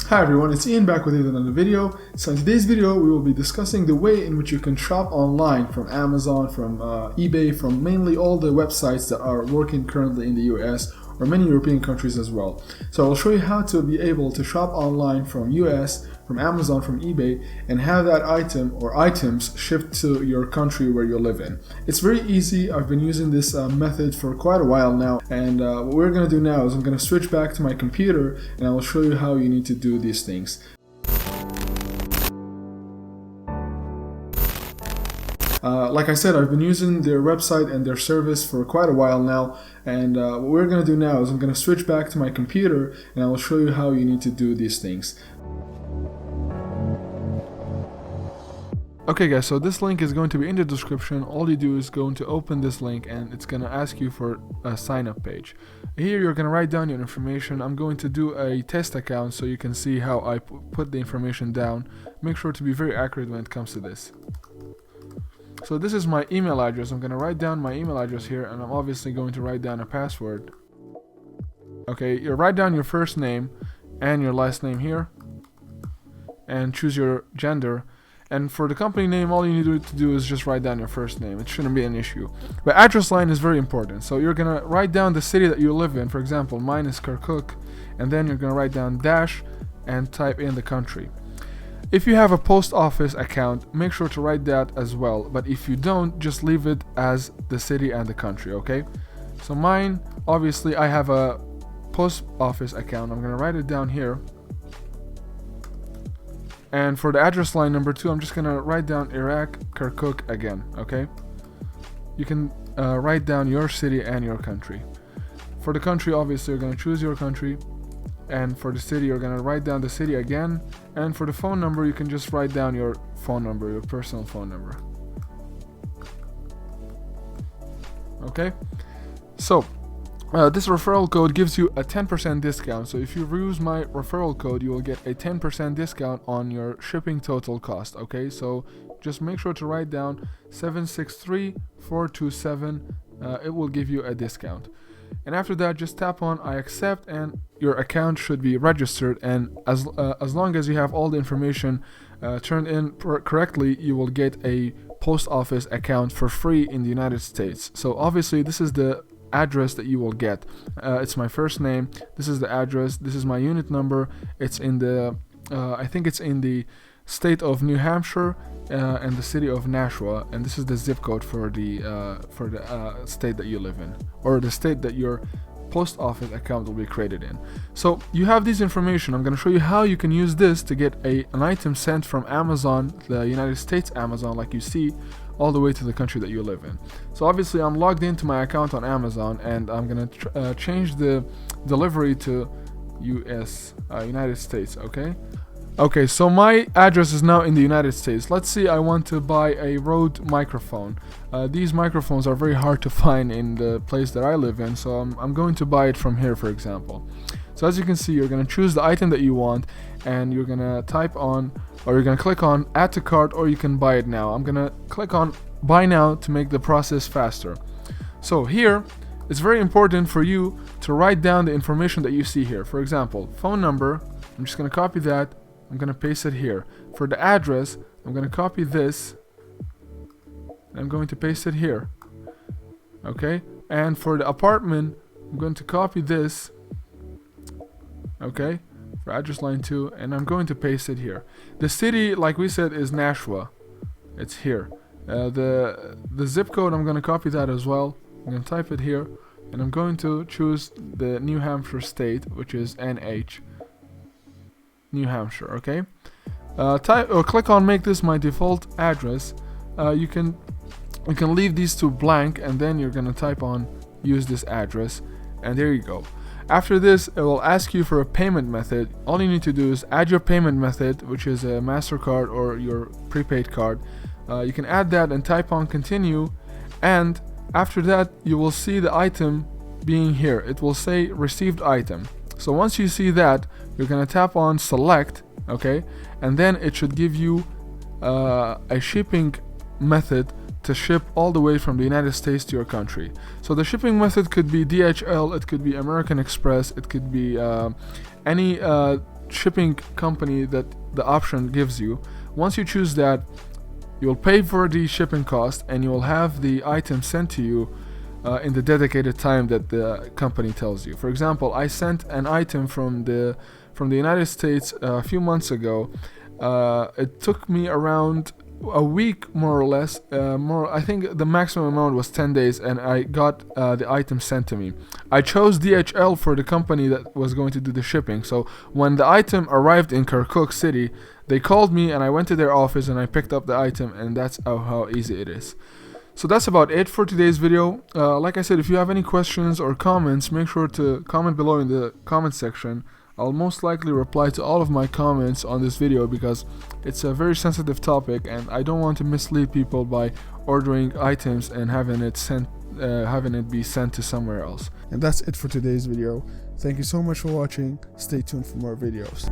Hi everyone, it's Ian back with yet another video. So in today's video we will be discussing the way in which you can shop online from Amazon, from eBay, from mainly all the websites that are working currently in the US or many European countries as well. So I'll show you how to be able to shop online from US, from Amazon, from eBay, and have that item or items shipped to your country where you live in. It's very easy. I've been using this method for quite a while now, and what we're going to do now is I'm going to switch back to my computer and I will show you how you need to do these things. Like I said, I've been using their website and their service for quite a while now, and what we're going to do now is I'm going to switch back to my computer and I will show you how you need to do these things. Okay guys, so this link is going to be in the description. All you do is go to open this link and it's going to ask you for a sign up page. Here you're going to write down your information. I'm going to do a test account so you can see how I put the information down. Make sure to be very accurate when it comes to this. So this is my email address. I'm going to write down my email address here, and I'm obviously going to write down a password. Okay, you write down your first name and your last name here and choose your gender. And for the company name, all you need to do is just write down your first name. It shouldn't be an issue. But address line is very important. So you're going to write down the city that you live in. For example, mine is Kirkuk, and then you're going to write down dash and type in the country. If you have a post office account, make sure to write that as well. But if you don't, just leave it as the city and the country, okay? So mine, obviously, I have a post office account. I'm going to write it down here. And for the address line number 2, I'm just going to write down Iraq, Kirkuk again, okay? You can write down your city and your country. For the country, obviously, you're going to choose your country. And for the city, you're going to write down the city again. And for the phone number, you can just write down your phone number, your personal phone number. Okay? So, this referral code gives you a 10% discount. So if you use my referral code, you will get a 10% discount on your shipping total cost. Okay? So just make sure to write down 763427. It will give you a discount. And after that, just tap on I accept and your account should be registered, and as long as you have all the information turned in correctly, you will get a post office account for free in the United States. So obviously this is the address that you will get. It's my first name, this is the address, this is my unit number. It's in the I think it's in the state of New Hampshire and the city of Nashua, and this is the zip code for the state that you live in, or the state that your post office account will be created in. So you have this information. I'm going to show you how you can use this to get an item sent from Amazon, the United States Amazon, like you see, all the way to the country that you live in. So obviously I'm logged into my account on Amazon, and I'm going to change the delivery to United States, okay? Okay, so my address is now in the United States. Let's see, I want to buy a Rode microphone. These microphones are very hard to find in the place that I live in, so I'm going to buy it from here, for example. So as you can see, you're going to choose the item that you want, and you're going to type on, or you're going to click on add to cart, or you can buy it now. I'm going to click on buy now to make the process faster. So here, it's very important for you to write down the information that you see here. For example, phone number, I'm just going to copy that. I'm going to paste it here. For the address, I'm going to copy this. I'm going to paste it here. Okay? And for the apartment, I'm going to copy this. Okay? For address line 2. And I'm going to paste it here. The city, like we said, is Nashua. It's here. The zip code, I'm going to copy that as well. I'm going to type it here. And I'm going to choose the New Hampshire state, which is NH. New Hampshire, okay? Type or click on make this my default address. You can leave these two blank, and then you're gonna type on use this address, and there you go. After this, it will ask you for a payment method. All you need to do is add your payment method, which is a MasterCard or your prepaid card. You can add that and type on continue, and after that you will see the item being here. It will say received item. So once you see that, you're going to tap on select, okay, and then it should give you a shipping method to ship all the way from the United States to your country. So the shipping method could be DHL, it could be American Express, it could be any shipping company that the option gives you. Once you choose that, you'll pay for the shipping cost and you'll have the item sent to you in the dedicated time that the company tells you. For example, I sent an item from the United States a few months ago. It took me around a week, more or less. I think the maximum amount was 10 days, and I got the item sent to me. I chose DHL for the company that was going to do the shipping. So when the item arrived in Kirkuk City, they called me and I went to their office and I picked up the item, and that's how easy it is. So that's about it for today's video. Like I said, if you have any questions or comments, make sure to comment below in the comment section. I'll most likely reply to all of my comments on this video because it's a very sensitive topic and I don't want to mislead people by ordering items and having it be sent to somewhere else. And that's it for today's video. Thank you so much for watching. Stay tuned for more videos.